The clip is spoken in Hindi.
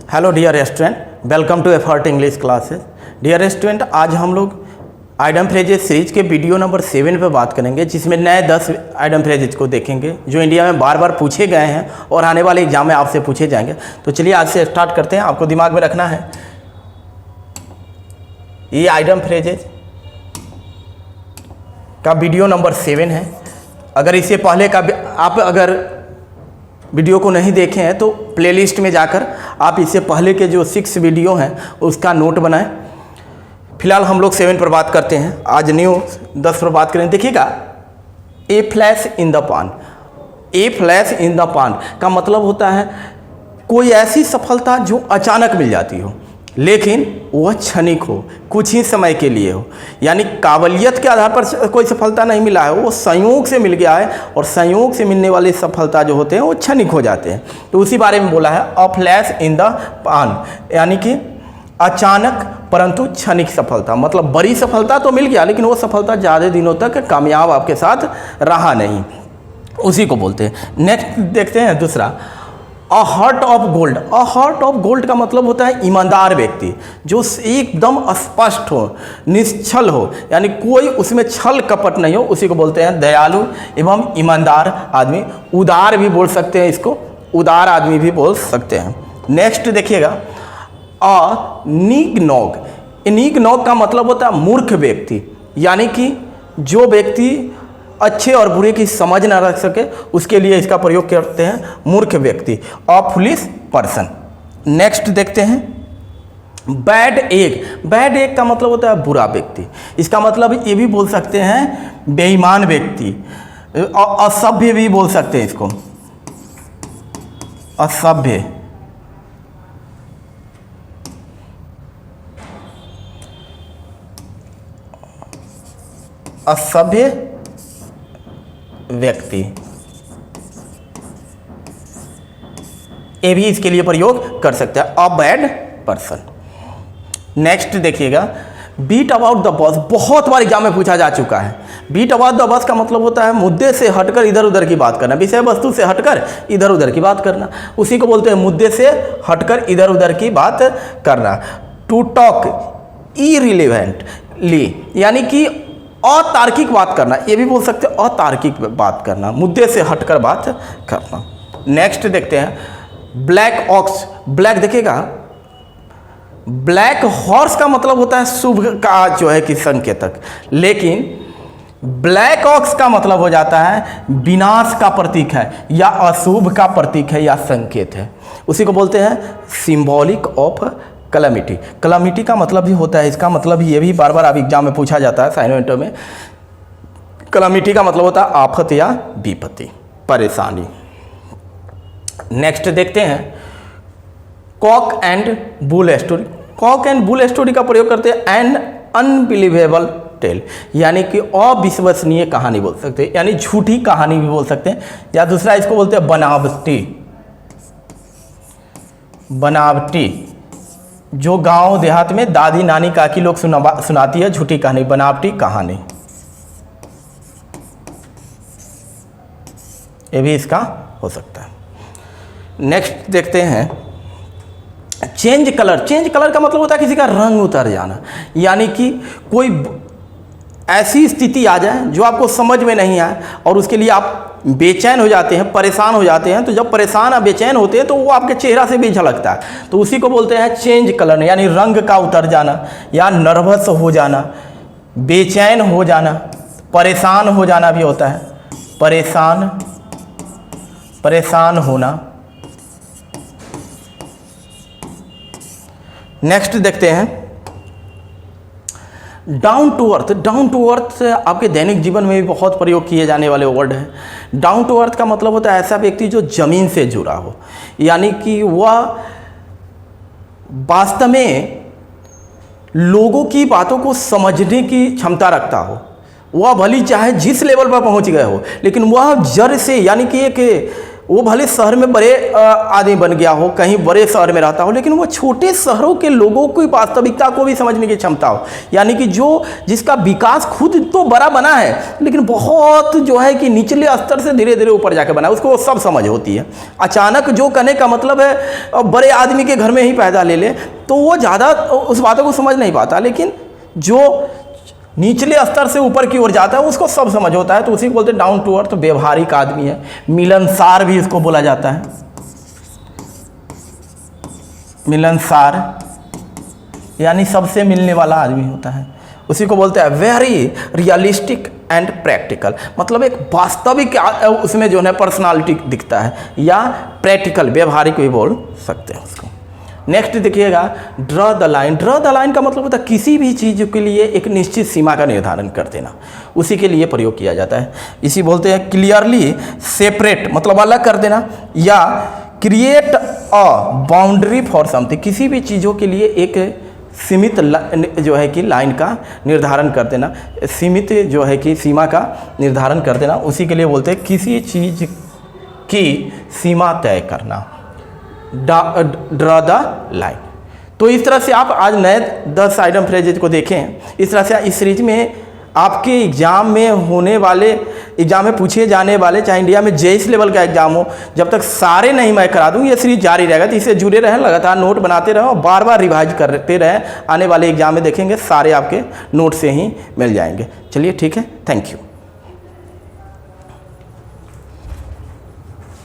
Hello dear student, welcome to Effort English classes. Dear student, आज हम लोग आइडम फ्रेजेज सीरीज के वीडियो नंबर 7 पे बात करेंगे, जिसमें नए 10 आइडम फ्रेजेज को देखेंगे जो इंडिया में बार बार पूछे गए हैं और आने वाले एग्जाम में आपसे पूछे जाएंगे। तो चलिए आज से स्टार्ट करते हैं। आपको दिमाग में रखना है ये आइडम फ्रेजेज का वीडियो नंबर 7 है। अगर इससे पहले का आप अगर वीडियो को नहीं देखे हैं तो प्लेलिस्ट में जाकर आप इससे पहले के जो 6 वीडियो हैं उसका नोट बनाएं। फिलहाल हम लोग 7 पर बात करते हैं। आज न्यू 10 पर बात करें। देखिएगा, ए फ्लैश इन द पान। ए फ्लैश इन द पान का मतलब होता है कोई ऐसी सफलता जो अचानक मिल जाती हो, लेकिन वह क्षणिक हो, कुछ ही समय के लिए हो। यानी काबिलियत के आधार पर कोई सफलता नहीं मिला है, वो संयोग से मिल गया है, और संयोग से मिलने वाली सफलता जो होते हैं वो क्षणिक हो जाते हैं। तो उसी बारे में बोला है अ फ्लैश इन द पान, यानी कि अचानक परंतु क्षणिक सफलता। मतलब बड़ी सफलता तो मिल गया, लेकिन वो सफलता ज़्यादा दिनों तक कामयाब आपके साथ रहा नहीं, उसी को बोलते हैं। नेक्स्ट देखते हैं दूसरा, a heart of gold. A heart of gold का मतलब होता है ईमानदार व्यक्ति, जो एकदम स्पष्ट हो, निश्छल हो, यानी कोई उसमें छल कपट नहीं हो, उसी को बोलते हैं दयालु एवं ईमानदार आदमी। उदार भी बोल सकते हैं इसको, उदार आदमी भी बोल सकते हैं। नेक्स्ट देखिएगा, अ नीक नॉग। नीक नॉग का मतलब होता है मूर्ख व्यक्ति, यानी कि जो व्यक्ति अच्छे और बुरे की समझ ना रख सके, उसके लिए इसका प्रयोग करते हैं मूर्ख व्यक्ति, अ फुलिश पर्सन। नेक्स्ट देखते हैं, बैड एग। बैड एग का मतलब होता है बुरा व्यक्ति। इसका मतलब ये भी बोल सकते हैं बेईमान व्यक्ति, असभ्य भी बोल सकते हैं इसको, असभ्य। असभ्य व्यक्ति, ये भी इसके लिए प्रयोग कर सकते हैं, अ बैड पर्सन। नेक्स्ट देखिएगा, बीट अबाउट द बस। बहुत बार एग्जाम में पूछा जा चुका है। बीट अबाउट द बस का मतलब होता है मुद्दे से हटकर इधर उधर की बात करना, विषय वस्तु से हटकर इधर उधर की बात करना, उसी को बोलते हैं मुद्दे से हटकर इधर उधर की बात करना। टू टॉक इरिलेवेंटली, यानी कि अतार्किक बात करना, ये भी बोल सकते हैं अतार्किक बात करना, मुद्दे से हटकर बात करना। नेक्स्ट देखते हैं, ब्लैक ऑक्स। ब्लैक देखिएगा, ब्लैक हॉर्स का मतलब होता है शुभ का जो है कि संकेतक, लेकिन ब्लैक ऑक्स का मतलब हो जाता है विनाश का प्रतीक है, या अशुभ का प्रतीक है, या संकेत है। उसी को बोलते हैं सिंबॉलिक ऑफ कलामिटी। कलामिटी का मतलब भी होता है, इसका मतलब ये भी बार बार आप एग्जाम में पूछा जाता है असाइनमेंटों में। कलामिटी का मतलब होता है आफत या विपत्ति, परेशानी। नेक्स्ट देखते हैं, cock and bull story. Cock and bull story का प्रयोग करते हैं एन अनबिलीवेबल टेल, यानी कि अविश्वसनीय कहानी बोल सकते हैं, यानी झूठी कहानी भी बोल सकते हैं, या दूसरा इसको बोलते हैं बनावटी। बनावटी, जो गांव देहात में दादी नानी काकी लोग सुनाती है झूठी कहानी, बनावटी कहानी, ये भी इसका हो सकता है। नेक्स्ट देखते हैं, चेंज कलर। चेंज कलर का मतलब होता है किसी का रंग उतर जाना, यानी कि कोई ऐसी स्थिति आ जाए जो आपको समझ में नहीं आए और उसके लिए आप बेचैन हो जाते हैं, परेशान हो जाते हैं। तो जब परेशान या बेचैन होते हैं तो वो आपके चेहरा से भी झलकता है, तो उसी को बोलते हैं चेंज कलर, यानी रंग का उतर जाना, या नर्वस हो जाना, बेचैन हो जाना, परेशान हो जाना भी होता है, परेशान होना। नेक्स्ट देखते हैं, down to earth. Down to earth आपके दैनिक जीवन में भी बहुत प्रयोग किए जाने वाले वर्ड है। डाउन टू अर्थ का मतलब होता है ऐसा व्यक्ति जो जमीन से जुड़ा हो, यानी कि वह वास्तव में लोगों की बातों को समझने की क्षमता रखता हो। वह भली चाहे जिस लेवल पर पहुंच गए हो, लेकिन वह जड़ से, यानी कि एक वो भले शहर में बड़े आदमी बन गया हो, कहीं बड़े शहर में रहता हो, लेकिन वो छोटे शहरों के लोगों की वास्तविकता को भी समझने की क्षमता हो। यानी कि जिसका विकास खुद तो बड़ा बना है, लेकिन बहुत जो है कि निचले स्तर से धीरे धीरे ऊपर जाकर बना, उसको वो सब समझ होती है। अचानक जो करने का मतलब है बड़े आदमी के घर में ही पैदा ले ले, तो वो ज़्यादा उस बातों को समझ नहीं पाता, लेकिन जो निचले स्तर से ऊपर की ओर जाता है उसको सब समझ होता है। तो उसी को बोलते हैं डाउन टू अर्थ, व्यवहारिक आदमी है। मिलनसार भी इसको बोला जाता है, मिलनसार यानी सबसे मिलने वाला आदमी होता है। उसी को बोलते हैं वेरी रियलिस्टिक एंड प्रैक्टिकल, मतलब एक वास्तविक उसमें जो है पर्सनालिटी दिखता है, या प्रैक्टिकल व्यवहारिक भी बोल सकते हैं उसको। नेक्स्ट देखिएगा draw the line. Draw the line का मतलब होता है किसी भी चीज़ के लिए एक निश्चित सीमा का निर्धारण कर देना, उसी के लिए प्रयोग किया जाता है। इसी बोलते हैं क्लियरली सेपरेट, मतलब अलग कर देना, या create a boundary for something, किसी भी चीज़ों के लिए एक सीमित जो है कि लाइन का निर्धारण कर देना, सीमित जो है कि सीमा का निर्धारण कर देना, उसी के लिए बोलते हैं किसी चीज़ की सीमा तय करना, ड्रॉ द लाइन। तो इस तरह से आप आज नए 10 आइटम फ्रेजेज को देखें। इस तरह से इस सीरीज में आपके एग्ज़ाम में होने वाले, एग्ज़ाम में पूछे जाने वाले, चाहे इंडिया में जेईई लेवल का एग्ज़ाम हो, जब तक सारे नहीं मैं करा दूँ ये सीरीज जारी रहेगा। तो इससे जुड़े रहें, लगातार नोट बनाते रहें और बार बार रिवाइज करते रहें। आने वाले एग्ज़ाम में देखेंगे सारे आपके नोट से ही मिल जाएंगे। चलिए ठीक है, थैंक यू।